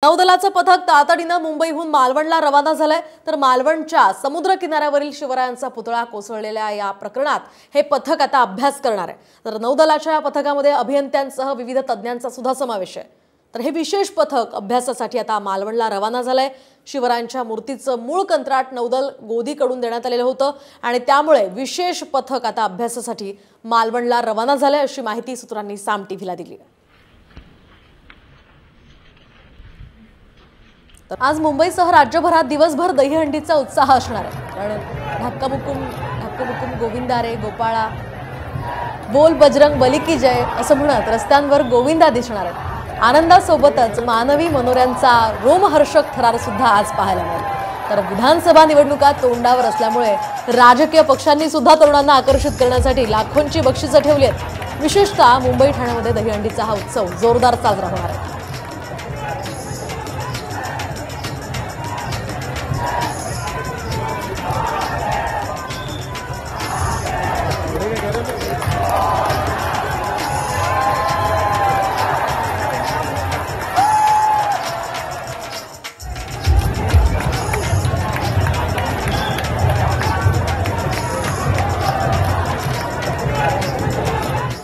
नौदलाचं पथक तातडीनं मुंबईहून मालवणला रवाना झालंय। तर मालवणच्या समुद्र किनाऱ्यावरील शिवरायांचा पुतळा कोसळलेल्या या प्रकरणात हे पथक आता अभ्यास करणार आहे। तर नौदलाच्या या पथकामध्ये अभियंत्यांसह विविध तज्ञांचा सुद्धा समावेश आहे। तर हे विशेष पथक अभ्यासासाठी आता मालवणला रवाना झालंय। शिवरायांच्या मूर्तीचं मूळ कंत्राट नौदल गोदीकडून देण्यात आलेलं होतं आणि त्यामुळे विशेष पथक आता अभ्यासासाठी मालवणला रवाना झालंय, अशी माहिती सूत्रांनी साम टीव्हीला दिली आहे। तर आज मुंबईसह राज्यभरात दिवसभर दहीहंडीचा उत्साह असणार आहे। कारण धक्काबुक्कुम गोविंदा रे गोपाळा बोल बजरंग बली की जय असं म्हणत रस्त्यांवर गोविंदा दिसणार आहेत। आनंदासोबतच मानवी मनोऱ्यांचा रोमहर्षक थरार सुद्धा आज पाहायला मिळेल। तर विधानसभा निवडणुका तोंडावर असल्यामुळे राजकीय पक्षांनी सुद्धा तरुणांना आकर्षित करण्यासाठी लाखोंची बक्षिसं ठेवली आहेत। विशेषतः मुंबई ठाण्यामध्ये दहीहंडीचा हा उत्सव जोरदार साजरा होणार आहे।